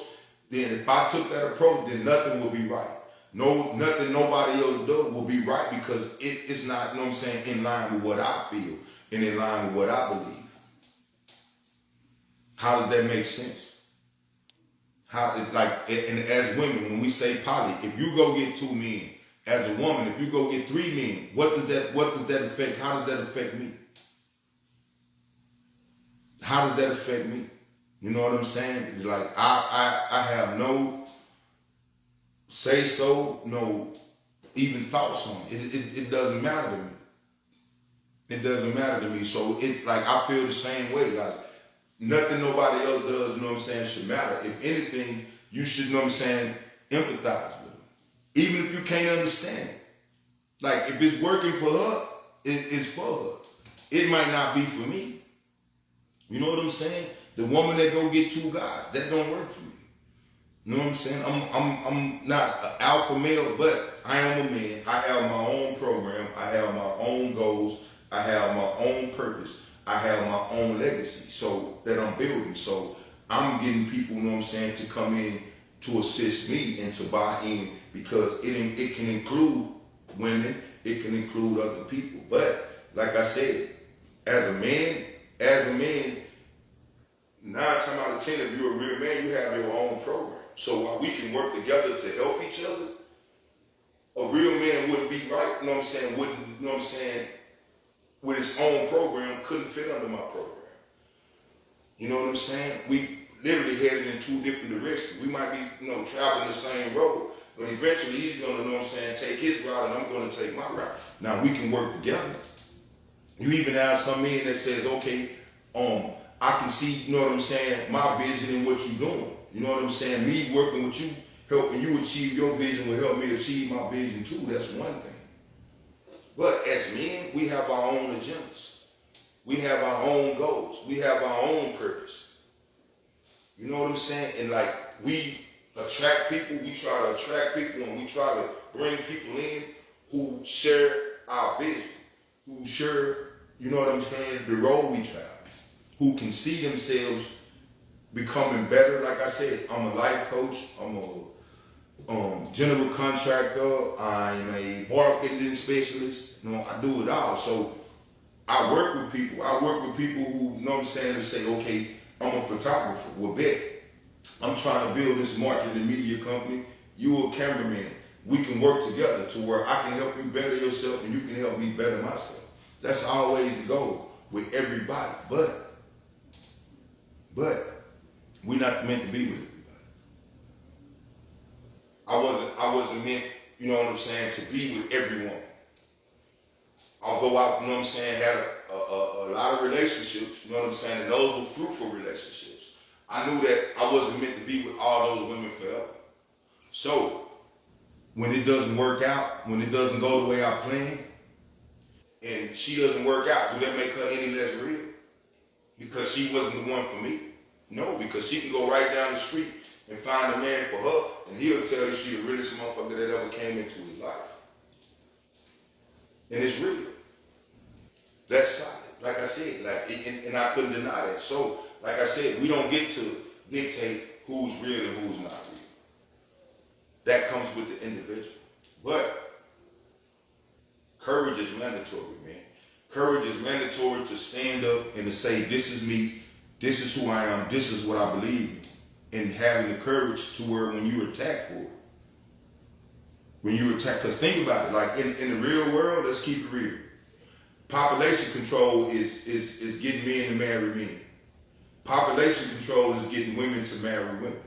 then if I took that approach, then nothing will be right. Nothing nobody else does will be right, because it's not, you know what I'm saying, in line with what I feel and in line with what I believe. How does that make sense? And as women, when we say poly, if you go get 2 men, as a woman, if you go get 3 men, what does that affect? How does that affect me? How does that affect me? You know what I'm saying? Like I have no say so, no even thoughts on it. It doesn't matter to me. It doesn't matter to me. So it's like I feel the same way. Like nothing nobody else does, you know what I'm saying, should matter. If anything, you should, you know what I'm saying, empathize with them. Even if you can't understand it. Like if it's working for her, it's for her. It might not be for me. You know what I'm saying? The woman that go get 2 guys, that don't work for me. You know what I'm saying? I'm not an alpha male, but I am a man. I have my own program. I have my own goals. I have my own purpose. I have my own legacy so that I'm building. So I'm getting people, you know what I'm saying, to come in to assist me and to buy in because it can include women, it can include other people. But like I said, as a man, 9 times out of 10, if you're a real man, you have your own program. So while we can work together to help each other, a real man wouldn't be right, you know what I'm saying, wouldn't, you know what I'm saying, with his own program, couldn't fit under my program. You know what I'm saying? We literally headed in 2 different directions. We might be, you know, traveling the same road, but eventually he's gonna, you know what I'm saying, take his route and I'm gonna take my route. Now we can work together. You even have some men that says, okay, I can see, you know what I'm saying, my vision and what you're doing. You know what I'm saying? Me working with you, helping you achieve your vision will help me achieve my vision too. That's one thing. But as men, we have our own agendas. We have our own goals. We have our own purpose. You know what I'm saying? And like we attract people, we try to attract people and we try to bring people in who share our vision, who share, you know what I'm saying, the road we travel, who can see themselves becoming better. Like I said, I'm a life coach, I'm a general contractor, I'm a marketing specialist, you know, I do it all. So I work with people who, you know what I'm saying, to say, okay, I'm a photographer, well bet, I'm trying to build this marketing and media company, you a cameraman, we can work together to where I can help you better yourself and you can help me better myself. That's always the goal with everybody, but we're not meant to be with everybody. I wasn't meant, you know what I'm saying, to be with everyone. Although I, you know what I'm saying, had a lot of relationships, you know what I'm saying, and those were fruitful relationships. I knew that I wasn't meant to be with all those women forever. So when it doesn't work out, when it doesn't go the way I planned, and she doesn't work out, do that make her any less real? Because she wasn't the one for me? No, because she can go right down the street and find a man for her, and he'll tell you she the realest motherfucker that ever came into his life. And it's real. That's solid. Like I said, and I couldn't deny that. So, like I said, we don't get to dictate who's real and who's not real. That comes with the individual. But courage is mandatory, man. Courage is mandatory to stand up and to say, this is me, this is who I am, this is what I believe in. And having the courage to where when you attack for it. When you attack, because think about it, like in the real world, let's keep it real. Population control is getting men to marry men. Population control is getting women to marry women.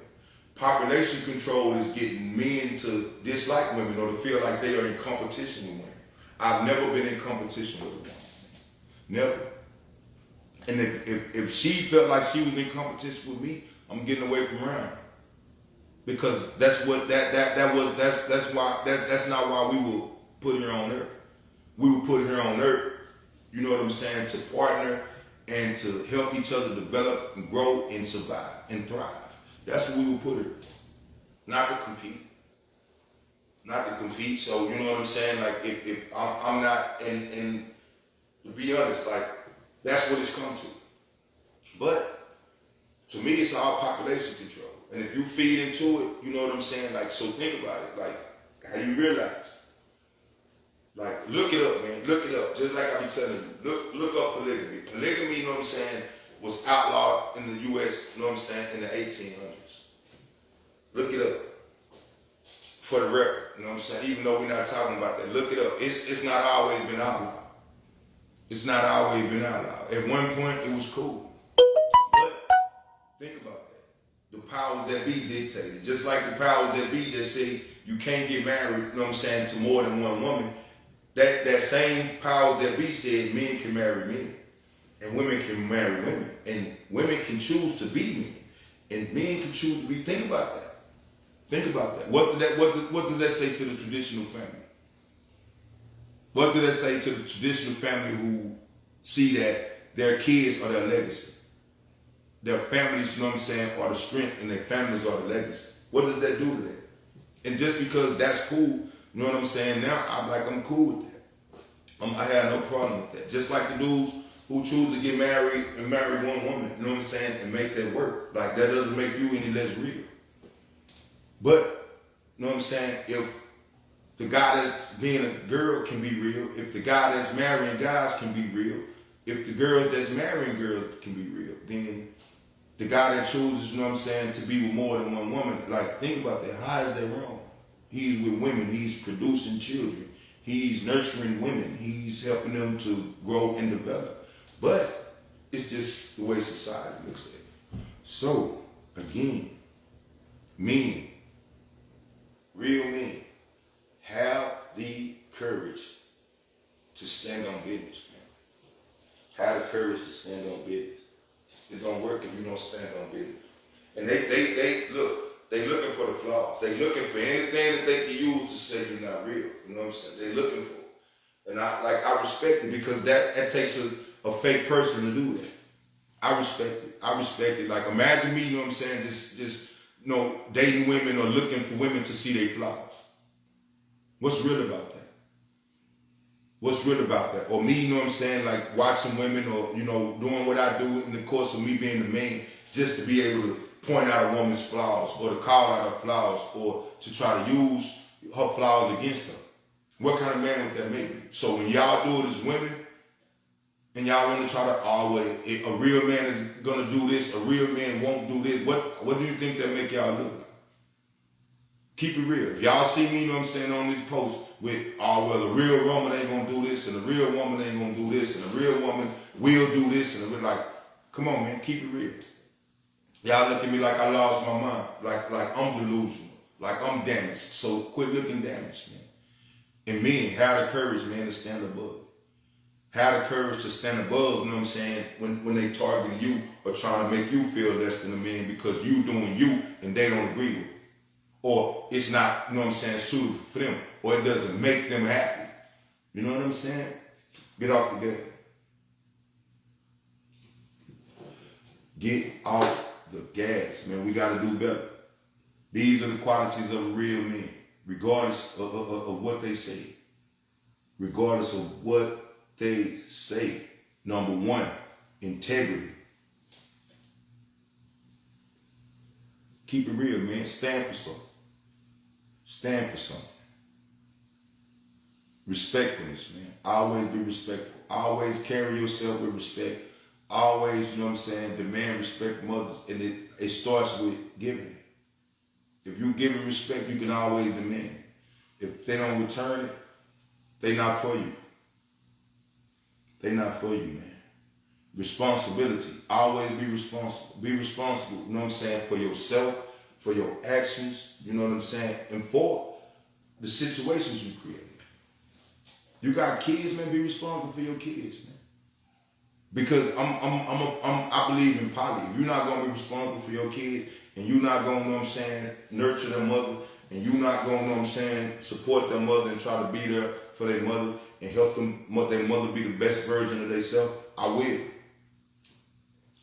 Population control is getting men to dislike women or to feel like they are in competition with women. I've never been in competition with a woman. Never. And if she felt like she was in competition with me, I'm getting away from around. Because that's what that's not why we were putting her on earth. We were putting her on earth, you know what I'm saying, to partner and to help each other develop and grow and survive and thrive. That's what we were putting her. Not to compete. Not to compete. So you know what I'm saying? Like if I'm not, and to be honest, like that's what it's come to. But to me, it's all population control. And if you feed into it, you know what I'm saying? Like, so think about it. Like, how you realize? Like, look it up, man. Look it up. Just like I be telling you. Look up polygamy. Polygamy, you know what I'm saying, was outlawed in the U.S., you know what I'm saying, in the 1800s. Look it up. For the record, you know what I'm saying? Even though we're not talking about that, look it up. It's not always been outlawed. It's not always been outlawed. At one point, it was cool. But think about that. The powers that be dictated. Just like the powers that be that say you can't get married, you know what I'm saying, to more than one woman. That same powers that be said men can marry men. And women can marry women. And women can choose to be men. And men can choose to be. Think about that. Think about that. What does that say to the traditional family? What does that say to the traditional family who see that their kids are their legacy? Their families, you know what I'm saying, are the strength and their families are the legacy. What does that do to them? And just because that's cool, you know what I'm saying, now I'm cool with that. I have no problem with that. Just like the dudes who choose to get married and marry one woman, you know what I'm saying, and make that work. Like that doesn't make you any less real. But, you know what I'm saying, if the guy that's being a girl can be real, if the guy that's marrying guys can be real, if the girl that's marrying girls can be real, then the guy that chooses, you know what I'm saying, to be with more than one woman, like think about that, how is that wrong? He's with women, he's producing children, he's nurturing women, he's helping them to grow and develop. But it's just the way society looks at it. So, again, men, real men, have the courage to stand on business, man. Have the courage to stand on business. It don't work if you don't stand on business. And they looking for the flaws. They looking for anything that they can use to say you're not real. You know what I'm saying? They looking for it. And I respect it because that takes a fake person to do that. I respect it. I respect it. Like imagine me, you know what I'm saying, just you know, dating women or looking for women to see their flaws. What's real about that? What's real about that? Or me, you know what I'm saying, like watching women or, you know, doing what I do in the course of me being the man just to be able to point out a woman's flaws or to call out her flaws or to try to use her flaws against her. What kind of man would that make me? So when y'all do it as women and y'all want to try to, a real man is going to do this, a real man won't do this, what do you think that make y'all look like? Keep it real. If y'all see me, you know what I'm saying, on these posts with, a real woman ain't gonna do this, and a real woman ain't gonna do this, and a real woman will do this, and we're like, come on, man, keep it real. Y'all look at me like I lost my mind, like I'm delusional, like I'm damaged. So quit looking damaged, man. And men, have the courage, man, to stand above. Have the courage to stand above, you know what I'm saying, when they targeting you or trying to make you feel less than a man because you doing you and they don't agree with it. Or it's not, you know what I'm saying, suitable for them. Or it doesn't make them happy. You know what I'm saying? Get off the gas. Get off the gas, man. We got to do better. These are the qualities of a real man, regardless of what they say. Regardless of what they say. Number one, integrity. Keep it real, man. Stand for something. Stand for something. Respectfulness, man. Always be respectful. Always carry yourself with respect. Always, you know what I'm saying, demand respect from others. And it starts with giving. If you give respect, you can always demand it. If they don't return it, they not for you. They not for you, man. Responsibility. Always be responsible. Be responsible, you know what I'm saying, for yourself, for your actions, you know what I'm saying, and for the situations you create. You got kids, man, be responsible for your kids, man. Because I believe in poly. If you're not going to be responsible for your kids, and you're not going to, you know what I'm saying, nurture their mother, and you're not going to, you know what I'm saying, support their mother and try to be there for their mother and help them, their mother be the best version of themselves, I will.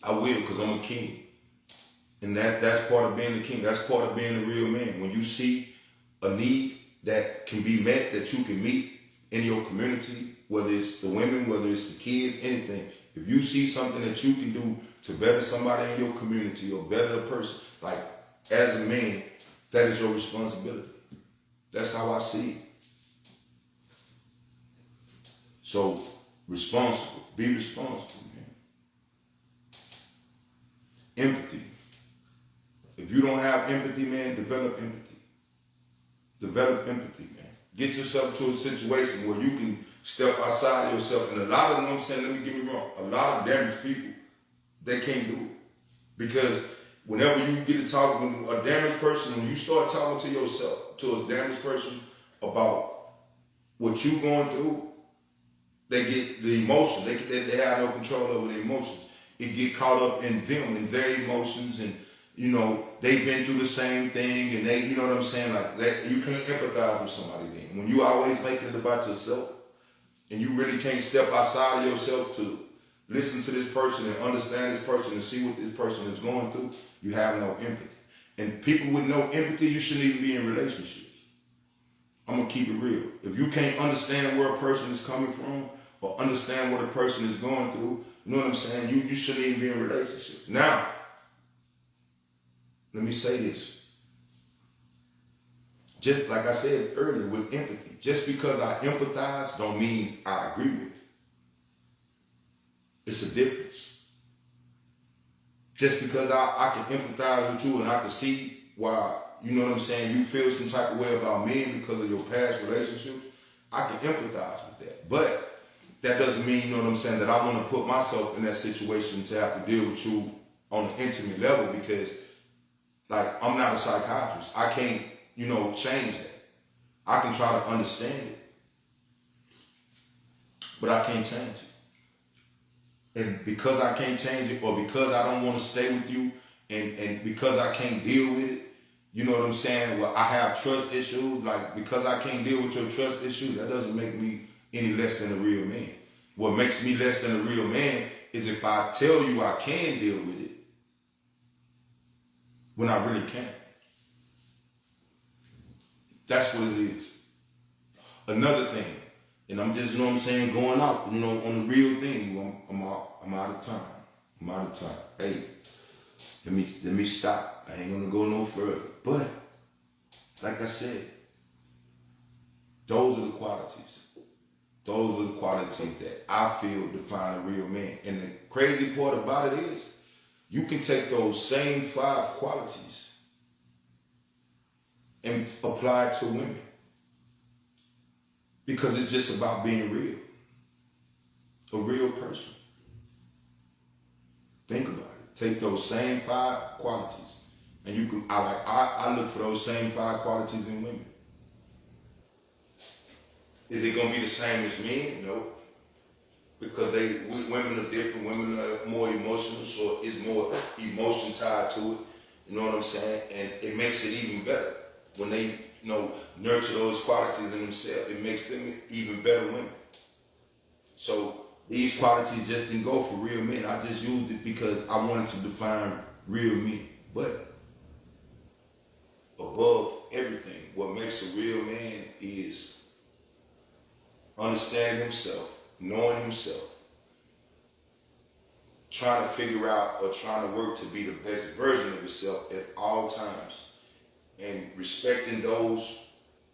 I will, because I'm a king. And that's part of being a king. That's part of being a real man. When you see a need that can be met, that you can meet in your community, whether it's the women, whether it's the kids, anything. If you see something that you can do to better somebody in your community or better a person, like as a man, that is your responsibility. That's how I see it. So, responsible. Be responsible, man. Empathy. If you don't have empathy, man, develop empathy. Develop empathy, man. Get yourself to a situation where you can step outside of yourself. And a lot of them, I'm saying, let me get me wrong, a lot of damaged people, they can't do it. Because whenever you get to talk with a damaged person, when you start talking to yourself, to a damaged person about what you're going through, they get the emotions. They have no control over their emotions. It get caught up in them and their emotions, and you know they've been through the same thing, and they, you know what I'm saying, like that. You can't empathize with somebody then. When you always making it about yourself, and you really can't step outside of yourself to listen to this person and understand this person and see what this person is going through, you have no empathy. And people with no empathy, you shouldn't even be in relationships. I'm gonna keep it real. If you can't understand where a person is coming from or understand what a person is going through, you know what I'm saying? You shouldn't even be in relationships. Now, let me say this. Just like I said earlier with empathy, just because I empathize don't mean I agree with it. It's a difference. Just because I can empathize with you and I can see why, you know what I'm saying, you feel some type of way about me because of your past relationships, I can empathize with that. But that doesn't mean, you know what I'm saying, that I want to put myself in that situation to have to deal with you on an intimate level, because, like, I'm not a psychiatrist. I can't, you know, change that. I can try to understand it, but I can't change it. And because I can't change it, or because I don't want to stay with you, and because I can't deal with it, you know what I'm saying? Well, I have trust issues. Like, because I can't deal with your trust issues, that doesn't make me any less than a real man. What makes me less than a real man is if I tell you I can deal with it when I really can't. That's what it is. Another thing, and I'm just, you know what I'm saying, going out, you know, on the real thing. I'm out of time. I'm out of time. Hey, let me stop. I ain't gonna go no further. But like I said, those are the qualities. Those are the qualities that I feel define a real man. And the crazy part about it is, you can take those same 5 qualities and apply it to women. Because it's just about being real. A real person. Think about it. Take those same 5 qualities, and you can. I look for those same 5 qualities in women. Is it gonna be the same as men? No, because women are different. Women are more emotional, so it's more emotion tied to it. You know what I'm saying? And it makes it even better when they, you know, nurture those qualities in themselves. It makes them even better women. So these qualities just didn't go for real men. I just used it because I wanted to define real men. But above everything, what makes a real man is understanding himself, knowing himself, trying to figure out or trying to work to be the best version of himself at all times, and respecting those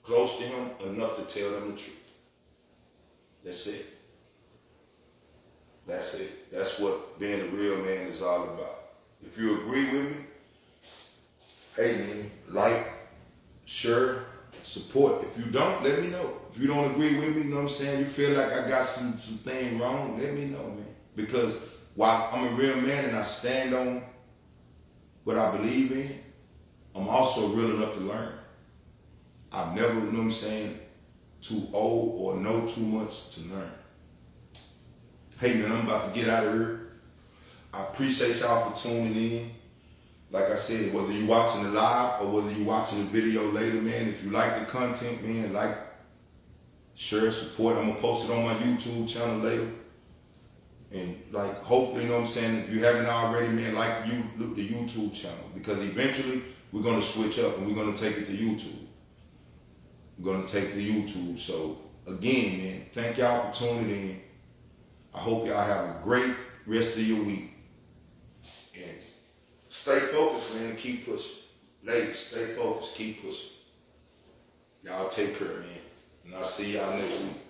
close to him enough to tell them the truth. That's it. That's it. That's what being a real man is all about. If you agree with me, hey man, like, share, support. If you don't, let me know. If you don't agree with me, you know what I'm saying, you feel like I got some thing wrong, let me know, man. Because while I'm a real man and I stand on what I believe in, I'm also real enough to learn. I've never, you know what I'm saying, too old or know too much to learn. Hey man, I'm about to get out of here. I appreciate y'all for tuning in. Like I said, whether you're watching it live or whether you're watching the video later, man, if you like the content, man, like, share, support. I'm gonna post it on my YouTube channel later. And like, hopefully, you know what I'm saying, if you haven't already, man, like the YouTube channel, because eventually we're gonna switch up and we're gonna take it to YouTube. We're gonna take it to YouTube. So again, man, thank y'all for tuning in. I hope y'all have a great rest of your week. And stay focused, man, and keep pushing. Ladies, stay focused, keep pushing. Y'all take care, man. And I'll see y'all next week.